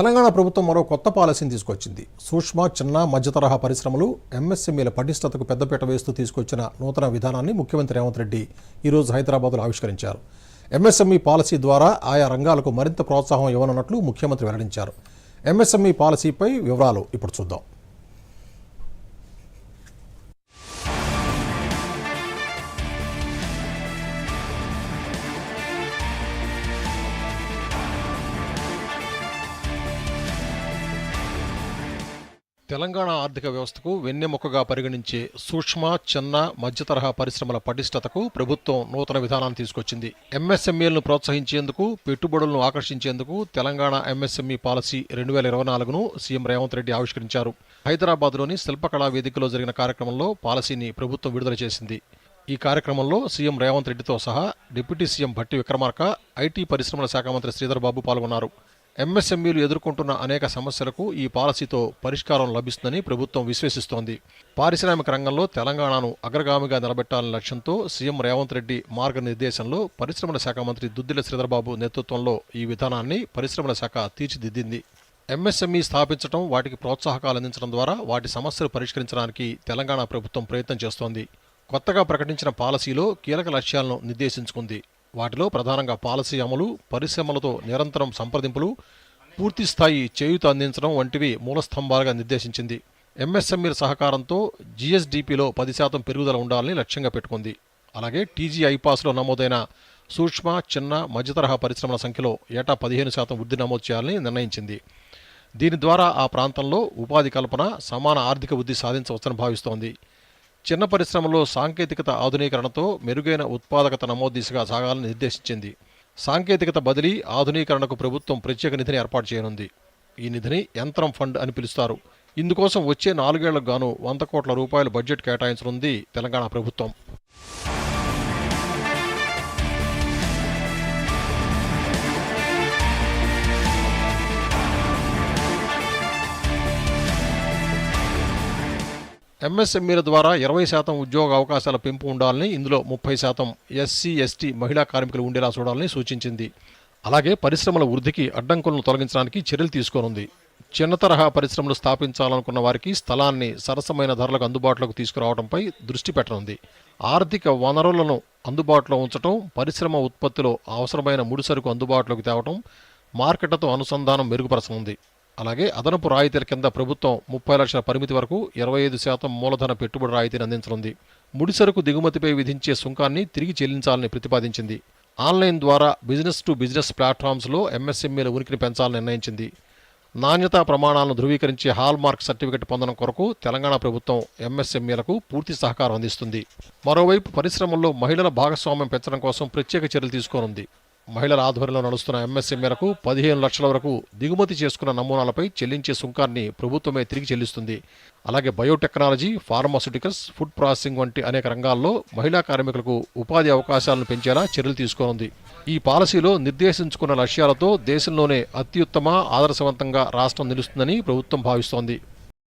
తెలంగాణ ప్రభుత్వం మరో కొత్త పాలసీని తీసుకొచ్చింది. సూక్ష్మ, చిన్న, మధ్యతరహా పరిశ్రమలు, ఎంఎస్ఎంఈల పటిష్టతకు పెద్దపీట వేస్తూ తీసుకొచ్చిన నూతన విధానాన్ని ముఖ్యమంత్రి రేవంత్ రెడ్డి ఈరోజు హైదరాబాద్లో ఆవిష్కరించారు. ఎంఎస్ఎంఈ పాలసీ ద్వారా ఆయా రంగాలకు మరింత ప్రోత్సాహం ఇవ్వనున్నట్లు ముఖ్యమంత్రి వెల్లడించారు. ఎంఎస్ఎంఈ పాలసీపై వివరాలు ఇప్పుడు చూద్దాం. తెలంగాణ ఆర్థిక వ్యవస్థకు వెన్నెముకగా పరిగణించే సూక్ష్మ, చిన్న, మధ్యతరహా పరిశ్రమల పటిష్టతకు ప్రభుత్వం నూతన విధానాన్ని తీసుకొచ్చింది. ఎంఎస్ఎంఈలను ప్రోత్సహించేందుకు, పెట్టుబడులను ఆకర్షించేందుకు తెలంగాణ ఎంఎస్ఎంఈ పాలసీ 2024ను సీఎం రేవంత్ రెడ్డి ఆవిష్కరించారు. హైదరాబాద్లోని శిల్పకళా వేదికలో జరిగిన కార్యక్రమంలో పాలసీని ప్రభుత్వం విడుదల చేసింది. ఈ కార్యక్రమంలో సీఎం రేవంత్ రెడ్డితో సహా deputy CM Bhatti Vikramarka, IT పరిశ్రమల శాఖ మంత్రి శ్రీధర్ బాబు పాల్గొన్నారు. ఎంఎస్ఎంఈలు ఎదుర్కొంటున్న అనేక సమస్యలకు ఈ పాలసీతో పరిష్కారం లభిస్తుందని ప్రభుత్వం విశ్వసిస్తోంది. పారిశ్రామిక రంగంలో తెలంగాణను అగ్రగామిగా నిలబెట్టాలనే లక్ష్యంతో సీఎం రేవంత్ రెడ్డి మార్గనిర్దేశంలో పరిశ్రమల శాఖ మంత్రి దుద్దిళ్ల శ్రీధర్ బాబు నేతృత్వంలో ఈ విధానాన్ని పరిశ్రమల శాఖ తీర్చిదిద్దింది. ఎంఎస్ఎంఈ స్థాపించడం, వాటికి ప్రోత్సాహకాలు అందించడం ద్వారా వాటి సమస్యలు పరిష్కరించడానికి తెలంగాణ ప్రభుత్వం ప్రయత్నం చేస్తోంది. కొత్తగా ప్రకటించిన పాలసీలో కీలక లక్ష్యాలను నిర్దేశించుకుంది. వాటిలో ప్రధానంగా పాలసీ అమలు, పరిశ్రమలతో నిరంతరం సంప్రదింపులు, పూర్తిస్థాయి చేయూత అందించడం వంటివి మూలస్తంభాలుగా నిర్దేశించింది. ఎంఎస్ఎంఈల సహకారంతో జీఎస్డీపీలో 10% పెరుగుదల ఉండాలని లక్ష్యంగా పెట్టుకుంది. అలాగే టీజీ ఐపాస్లో నమోదైన సూక్ష్మ, చిన్న, మధ్యతరహా పరిశ్రమల సంఖ్యలో ఏటా 15% వృద్ధి నమోదు చేయాలని నిర్ణయించింది. దీని ద్వారా ఆ ప్రాంతంలో ఉపాధి కల్పన, సమాన ఆర్థిక వృద్ధి సాధించవచ్చని భావిస్తోంది. చిన్న పరిశ్రమలో సాంకేతికత ఆధునీకరణతో మెరుగైన ఉత్పాదకత నమోదు దిశగా సాగాలని నిర్దేశించింది. సాంకేతికత బదిలీ, ఆధునీకరణకు ప్రభుత్వం ప్రత్యేక నిధిని ఏర్పాటు చేయనుంది. ఈ నిధిని యంత్రం ఫండ్ అని పిలుస్తారు. ఇందుకోసం వచ్చే 4 ఏళ్లకు గాను 100 కోట్ల రూపాయలు బడ్జెట్ కేటాయించనుంది తెలంగాణ ప్రభుత్వం. ఎంఎస్ఎంఈల ద్వారా 20% ఉద్యోగ అవకాశాల పెంపు ఉండాలని, ఇందులో 30% ఎస్సీ, ఎస్టీ మహిళా కార్మికులు ఉండేలా చూడాలని సూచించింది. అలాగే పరిశ్రమల వృద్ధికి అడ్డంకులను తొలగించడానికి చర్యలు తీసుకోనుంది. చిన్న తరహా పరిశ్రమలు స్థాపించాలనుకున్న వారికి స్థలాన్ని సరసమైన ధరలకు అందుబాటులోకి తీసుకురావడంపై దృష్టి పెట్టనుంది. ఆర్థిక వనరులను అందుబాటులో ఉంచడం, పరిశ్రమ ఉత్పత్తిలో అవసరమైన ముడిసరుకు అందుబాటులోకి తేవడం, మార్కెట్లతో అనుసంధానం మెరుగుపరచనుంది. అలాగే అదనపు రాయితీల కింద ప్రభుత్వం 30 లక్షల పరిమితి వరకు 25% మూలధన పెట్టుబడి రాయితీని అందించనుంది. ముడిసరుకు దిగుమతిపై విధించే సుంకాన్ని తిరిగి చెల్లించాలని ప్రతిపాదించింది. ఆన్లైన్ ద్వారా బిజినెస్ టు బిజినెస్ ప్లాట్ఫామ్స్లో ఎంఎస్ఎంఈల ఉనికిని పెంచాలని నిర్ణయించింది. నాణ్యతా ప్రమాణాలను ధృవీకరించే హాల్ మార్క్ సర్టిఫికెట్ పొందడం కొరకు తెలంగాణ ప్రభుత్వం ఎంఎస్ఎంఈలకు పూర్తి సహకారం అందిస్తుంది. మరోవైపు పరిశ్రమల్లో మహిళల భాగస్వామ్యం పెంచడం కోసం ప్రత్యేక చర్యలు తీసుకోనుంది. మహిళల ఆధ్వర్యంలో నడుస్తున్న ఎంఎస్ఎంఈలకు 15 లక్షల వరకు దిగుమతి చేసుకున్న నమూనాలపై చెల్లించే సుంకాన్ని ప్రభుత్వమే తిరిగి చెల్లిస్తుంది. అలాగే బయోటెక్నాలజీ, ఫార్మాస్యూటికల్స్, ఫుడ్ ప్రాసెసింగ్ వంటి అనేక రంగాల్లో మహిళా కార్మికులకు ఉపాధి అవకాశాలను పెంచేలా చర్యలు తీసుకోనుంది. ఈ పాలసీలో నిర్దేశించుకున్న లక్ష్యాలతో దేశంలోనే అత్యుత్తమ, ఆదర్శవంతంగా రాష్ట్రం నిలుస్తుందని ప్రభుత్వం భావిస్తోంది.